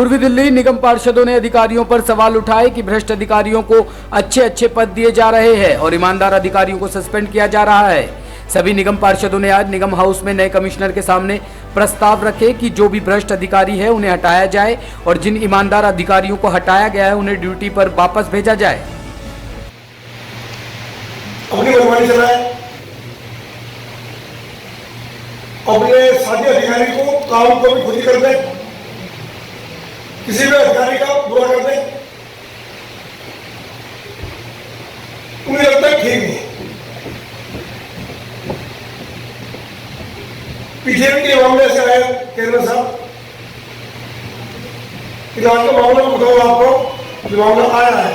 पूर्वी दिल्ली निगम पार्षदों ने अधिकारियों पर सवाल उठाए कि भ्रष्ट अधिकारियों को अच्छे अच्छे पद दिए जा रहे हैं और ईमानदार अधिकारियों को सस्पेंड किया जा रहा है। सभी निगम पार्षदों ने आज निगम हाउस में नए कमिश्नर के सामने प्रस्ताव रखे कि जो भी भ्रष्ट अधिकारी है उन्हें हटाया जाए और जिन ईमानदार अधिकारियों को हटाया गया है उन्हें ड्यूटी पर वापस भेजा जाए। अपनी मनमानी चलाए, अपने साथी अधिकारी को काम को भी खुद ही कर दे, किसी भी अधिकारी का बुरा कर दे, मुझे लगता है ठीक नहीं। पीछे के मामले से आए केंद्र साहब, इलाज का मामला बताओ आपको, जो मामला आया है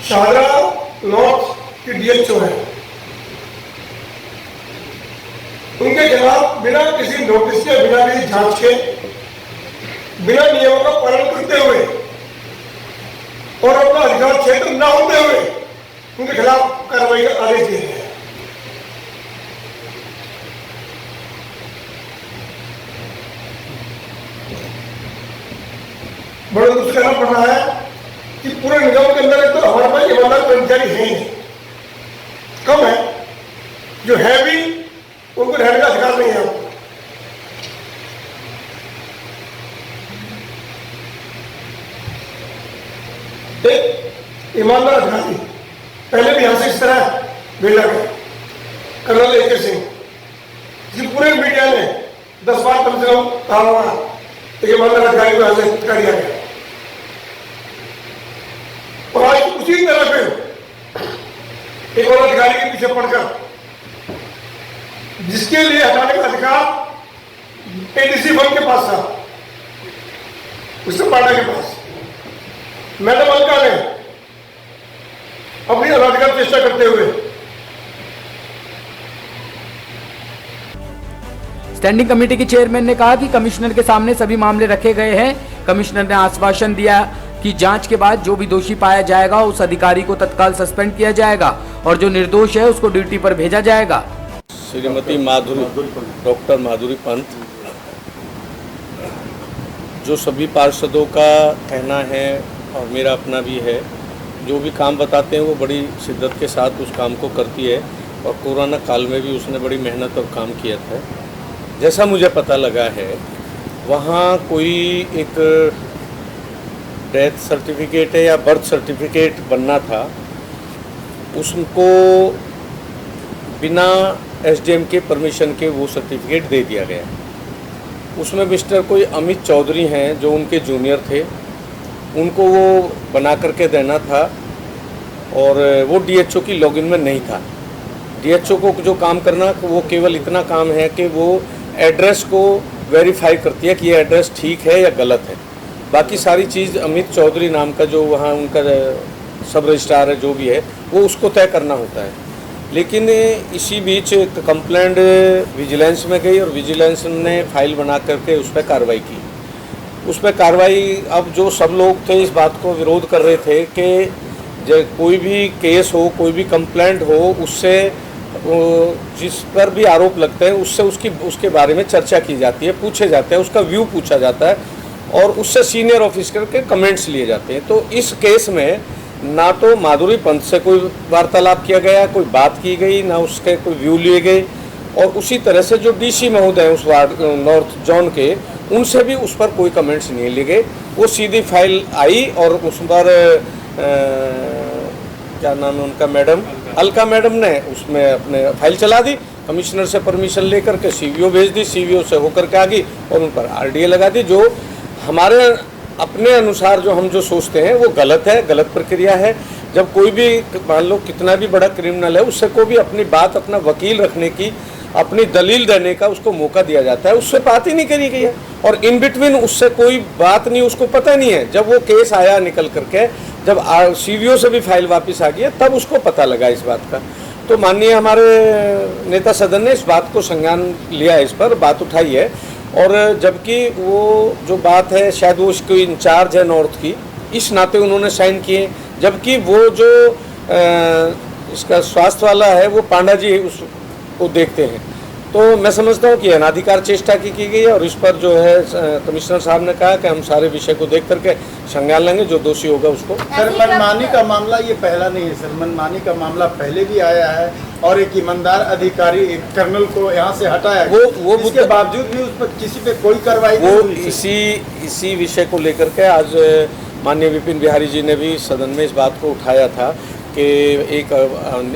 शाहजहां नॉर्थ की डीएचओ है, उनके खिलाफ बिना किसी नोटिस के, बिना किसी जांच के, बिना नियमों का पालन करते हुए और अपना अधिकार क्षेत्र न होते हुए उनके खिलाफ कार्रवाई का आदेश दिए गए। बड़ा दुख कहना पड़ रहा है कि पूरे निगम के अंदर तो हमारे पास ईमानदार कर्मचारी है ही कम है, जो है भी उनको रहने का अधिकार नहीं है। एक ईमानदार अधिकारी पहले भी यहां से इस तरह भेजा गया, कर्नल AK सिंह, जिस पूरे मीडिया ने 10 बार कम से कम कहा होगा एक ईमानदार अधिकारी को यहां से कर दिया गया। और आज उसी तरह पे एक और अधिकारी के पीछे पड़कर जिसके लिए हटाने का अधिकार ADC 1 के पास था, उससे पांडा के पास, मैडम अलका ने अपनी अनाधिकार चेष्टा करते हुए स्टैंडिंग कमेटी के चेयरमैन ने कहा कि कमिश्नर के सामने सभी मामले रखे गए हैं। कमिश्नर ने आश्वासन दिया कि जांच के बाद जो भी दोषी पाया जाएगा उस अधिकारी को तत्काल सस्पेंड किया जाएगा और जो निर्दोष है उसको ड्यूटी पर भेजा जाएगा। श्रीमती डॉक्टर माधुरी पंत, जो सभी पार्षदों का कहना है और मेरा अपना भी है, जो भी काम बताते हैं वो बड़ी शिद्दत के साथ उस काम को करती है और कोरोना काल में भी उसने बड़ी मेहनत और काम किया था। जैसा मुझे पता लगा है वहाँ कोई एक डेथ सर्टिफिकेट है या बर्थ सर्टिफिकेट बनना था, उसको बिना SDM के परमिशन के वो सर्टिफिकेट दे दिया गया। उसमें मिस्टर कोई अमित चौधरी हैं जो उनके जूनियर थे, उनको वो बना करके देना था और वो DHO की लॉगिन में नहीं था। DHO को जो काम करना वो केवल इतना काम है कि वो एड्रेस को वेरीफाई करती है कि ये एड्रेस ठीक है या गलत है। बाकी सारी चीज़ अमित चौधरी नाम का जो वहाँ उनका सब रजिस्ट्रार है जो भी है वो उसको तय करना होता है। लेकिन इसी बीच कंप्लेंट विजिलेंस में गई और विजिलेंस ने फाइल बना करके उस पर कार्रवाई की। उस पर कार्रवाई, अब जो सब लोग थे इस बात को विरोध कर रहे थे कि जब कोई भी केस हो, कोई भी कंप्लेंट हो, उससे जिस पर भी आरोप लगते हैं उससे उसके बारे में चर्चा की जाती है, पूछे जाते हैं, उसका व्यू पूछा जाता है और उससे सीनियर ऑफिसर के कमेंट्स लिए जाते हैं। तो इस केस में ना तो माधुरी पंत से कोई वार्तालाप किया गया, कोई बात की गई, ना उसके कोई व्यू लिए गए और उसी तरह से जो DC महोदय हैं उस वार्ड नॉर्थ जोन के, उनसे भी उस पर कोई कमेंट्स नहीं लिए गए। वो सीधी फाइल आई और उस पर क्या नाम है उनका, मैडम अलका मैडम ने उसमें अपने फाइल चला दी, कमिश्नर से परमिशन लेकर के CVO भेज दी, CVO से होकर के आ गई और उन पर RDA लगा दी, जो हमारे अपने अनुसार जो हम जो सोचते हैं वो गलत है, गलत प्रक्रिया है। जब कोई भी मान लो कितना भी बड़ा क्रिमिनल है उससे कोई भी अपनी बात, अपना वकील रखने की, अपनी दलील देने का उसको मौका दिया जाता है, उससे बात ही नहीं करी गई है और इन बिटवीन उससे कोई बात नहीं, उसको पता नहीं है। जब वो केस आया निकल करके, जब CVO से भी फाइल वापस आ गई तब उसको पता लगा इस बात का। तो माननीय हमारे नेता सदन ने इस बात को संज्ञान लिया, इस पर बात उठाई है और जबकि वो जो बात है शायद वो उसकी इंचार्ज है नॉर्थ की, इस नाते उन्होंने साइन किए, जबकि वो जो इसका स्वास्थ्य वाला है वो पांडा जी उसको देखते हैं। तो मैं समझता हूँ कि अनाधिकार चेष्टा की गई है और इस पर जो है कमिश्नर साहब ने कहा कि हम सारे विषय को देख करके संज्ञान लेंगे, जो दोषी होगा उसको। सर मनमानी का मामला ये पहला नहीं है सर, मनमानी का मामला पहले भी आया है और एक ईमानदार अधिकारी एक कर्नल को यहाँ से हटाया वो इसके बावजूद भी उस पर किसी पे कोई कार्रवाई नहीं हुई। इसी विषय को लेकर के आज माननीय विपिन बिहारी जी ने भी सदन में इस बात को उठाया था कि एक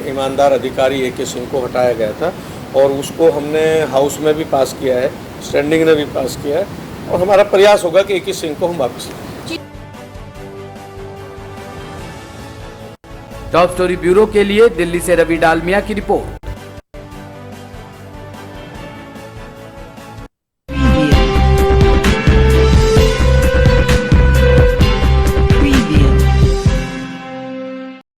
ईमानदार अधिकारी AK सिंह को हटाया गया था और उसको हमने हाउस में भी पास किया है, स्टैंडिंग ने भी पास किया है और हमारा प्रयास होगा कि AK सिंह को हम वापस लें। टॉप स्टोरी ब्यूरो के लिए दिल्ली से रवि डालमिया की रिपोर्ट।